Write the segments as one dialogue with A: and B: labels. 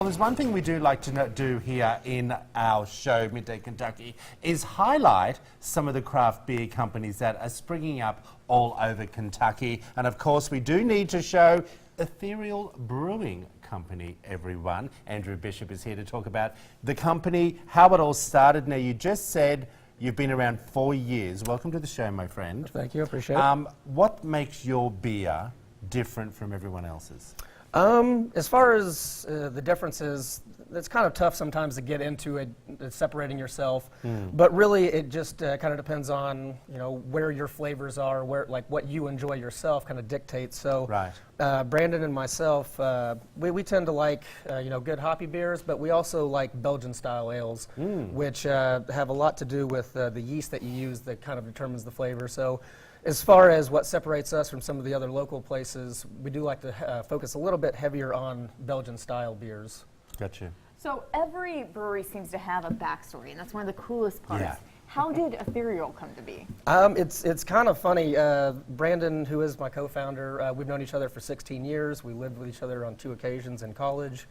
A: Well, there's one thing we do like to do here in our show, Midday Kentucky, is highlight some of the craft beer companies that are springing up all over Kentucky. And of course, we do need to show Ethereal Brewing Company, everyone. Andrew Bishop is here to talk about the company, how it all started. Now, you just said you've been around 4 years. Welcome to the show, my friend.
B: Thank you, appreciate it.
A: What makes your beer different from everyone else's?
B: As far as the differences, it's kind of tough sometimes to get into it, separating yourself. But really, it just kind of depends on where your flavors are, where what you enjoy yourself, kind of dictates. So,
A: right.
B: Brandon and myself, we tend to like good hoppy beers, but we also like Belgian style ales, which have a lot to do with the yeast that you use that kind of determines the flavor. So, as far as what separates us from some of the other local places, we do like to focus a little bit heavier on Belgian-style beers.
A: Gotcha.
C: So every brewery seems to have a backstory, and that's one of the coolest parts.
A: Yeah.
C: How did Ethereal come to be?
B: It's kind of funny. Brandon, who is my co-founder, we've known each other for 16 years. We lived with each other on 2 occasions in college.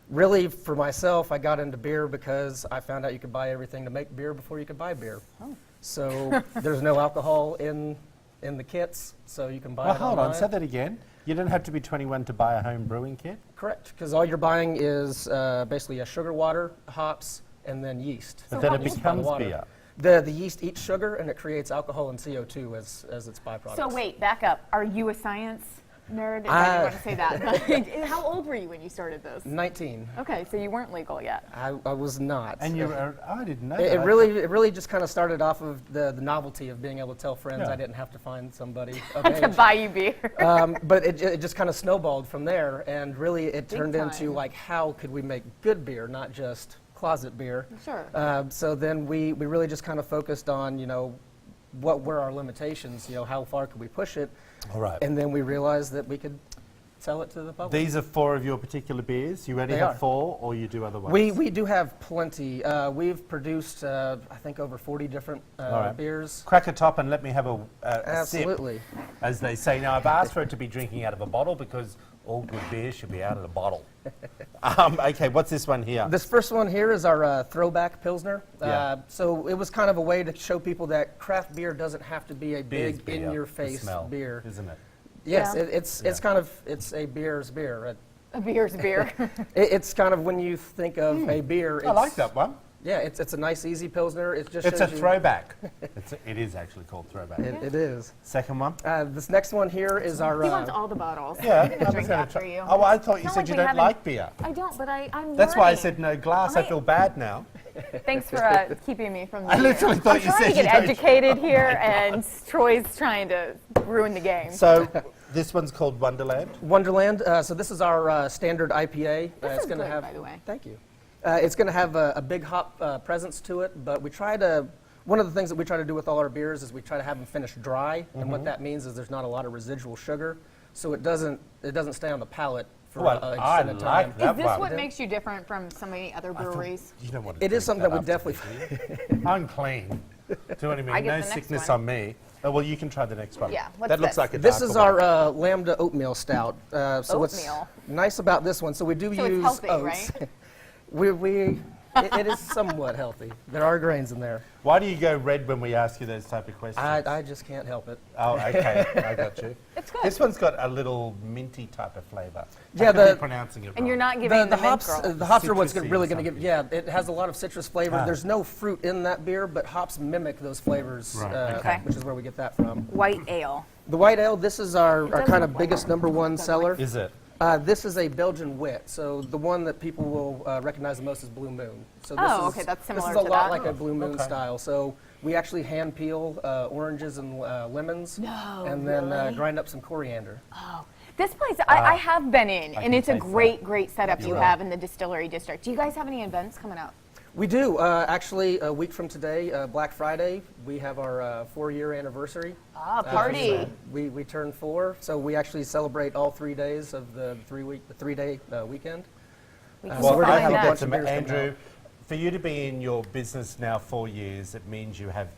B: Really, for myself, I got into beer because I found out you could buy everything to make beer before you could buy beer.
C: Oh.
B: So there's no alcohol in the kits, so you can buy it
A: hold
B: online.
A: on, say that again. You don't have to be 21 to buy a home brewing kit?
B: Correct, because all you're buying is basically a sugar water, hops, and then yeast.
A: But then it becomes beer.
B: The yeast eats sugar, and it creates alcohol and CO2 as its byproduct.
C: So wait, back up. Are you a science nerd? I didn't want to say that. How old were you when you started this?
B: 19.
C: Okay, so you weren't legal yet.
B: I was not.
A: And you were, I didn't know
B: it
A: that.
B: really just kind of started off of the novelty of being able to tell friends I didn't have to find somebody of
C: To
B: age.
C: buy you beer.
B: But it just kind of snowballed from there, and really it turned into how could we make good beer, not just closet beer.
C: Sure.
B: So then we really just kind of focused on what were our limitations, how far could we push it.
A: All right.
B: And then we realized that we could sell it to the public.
A: These are 4 of your particular beers? You only have 4, or you do other ones?
B: We do have plenty. We've produced, I think, over 40 different beers.
A: Crack a top and let me have a
B: Absolutely.
A: sip, as they say. Now, I've asked for it to be drinking out of a bottle because all good beer should be out of the bottle. Okay, what's this one here?
B: This first one here is our throwback Pilsner.
A: Yeah.
B: So it was kind of a way to show people that craft beer doesn't have to be a big, in-your-face beer.
A: Isn't it?
B: Yes, it's a beer's beer.
C: A beer's beer.
B: It's kind of when you think of a beer.
A: I like that one.
B: Yeah, it's a nice, easy Pilsner. It's
A: a throwback. It is actually called throwback.
B: It is.
A: Second one?
B: This next one here is our...
C: He wants all the bottles.
A: Yeah.
C: I'm going to drink after you.
A: Oh, I thought you
C: Not
A: said
C: like
A: you
C: we
A: don't
C: haven't-
A: like beer.
C: I don't, but I'm
A: That's why I
C: learning.
A: said no glass. I feel bad now.
C: Thanks for keeping me from the
A: I literally thought
C: I'm
A: you
C: trying
A: said
C: to get
A: you don't-
C: educated here, and Troy's trying to ruin the game.
A: So this one's called Wonderland?
B: Wonderland. So this is our standard IPA.
C: This
B: it's
C: is
B: gonna
C: good,
B: have,
C: by the way.
B: Thank you. It's going to have a big hop presence to it, but we try to... One of the things that we try to do with all our beers is we try to have them finish dry, and what that means is there's not a lot of residual sugar, so it doesn't stay on the palate for an extended time.
C: Is this what makes you different from so many other breweries?
A: You don't want
B: It is something that we definitely...
A: I'm clean. Do you know what I mean?
C: I get
A: No
C: the next
A: sickness
C: one.
A: on me. Oh, well, you can try the next one.
C: Yeah, what's
A: that looks
C: this?
A: like a
B: This
A: darker
B: is
A: one.
B: our Lambda Oatmeal Stout. So what's
C: Oatmeal.
B: nice about this one, so we do
C: So it's
B: use
C: healthy,
B: oats.
C: right?
B: It is somewhat healthy. There are grains in there.
A: Why do you go red when we ask you those type of questions?
B: I just can't help it.
A: Oh, okay. I got you.
C: It's good.
A: This one's got a little minty type of flavour.
B: Yeah,
A: I could be pronouncing it wrong.
C: And you're not giving
B: The
C: the
B: hops,
C: mint girl.
B: the hops are what's
A: Citrusy
B: really
A: or
B: going to give.
A: something.
B: Yeah, it has a lot of citrus flavor. There's no fruit in that beer, but hops mimic those flavors,
A: Right, okay.
B: which is where we get that from.
C: White ale.
B: The white ale. This is our
C: doesn't
B: kind of
C: look
B: biggest #1 seller.
A: Is it?
B: This is a Belgian wit, so the one that people will recognize the most is Blue Moon. So this
C: Oh,
B: is,
C: okay, that's similar
B: This is a
C: to
B: lot
C: that.
B: like a Blue Moon
A: Okay.
B: style. So we actually hand peel oranges and lemons,
C: No,
B: and then
C: really?
B: grind up some coriander.
C: Oh, this place I have been in, and
A: can
C: it's a
A: taste
C: great setup
A: You're
C: you
A: right.
C: have in the distillery district. Do you guys have any events coming up?
B: We do. Actually, a week from today, Black Friday, we have our 4-year anniversary.
C: Ah, party.
B: We turn 4, so we actually celebrate all 3 days of the 3-day weekend.
A: Well,
B: we're
A: I
B: gonna
A: have
B: have a
A: got
B: bunch of
A: to,
B: beers coming
A: Andrew,
B: out.
A: for you to be in your business now 4 years, it means you have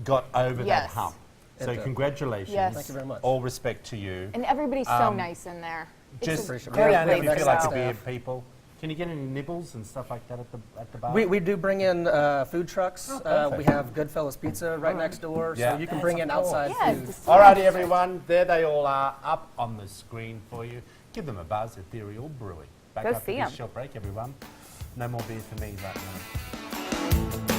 A: got over that
C: Yes.
A: hump. So
B: It does.
A: congratulations.
C: Yes.
B: Thank you very much.
A: All respect to you.
C: And everybody's so nice in there.
A: Just
B: Appreciate
A: go
B: it.
A: down
B: Yeah,
A: if you
B: next
A: feel like a
B: staff.
A: beer people. Can you get any nibbles and stuff like that at the bar?
B: We do bring in food trucks.
A: perfect.
B: We have Goodfellas Pizza right next door,
A: Yeah.
B: so you can bring in outside
C: Yeah,
B: food.
C: just-
A: Alrighty, everyone. There they all are up on the screen for you. Give them a buzz, Ethereal Brewing. Back
C: Go
A: after
C: see
A: this
C: 'em.
A: short break, everyone. No more beer for me right now.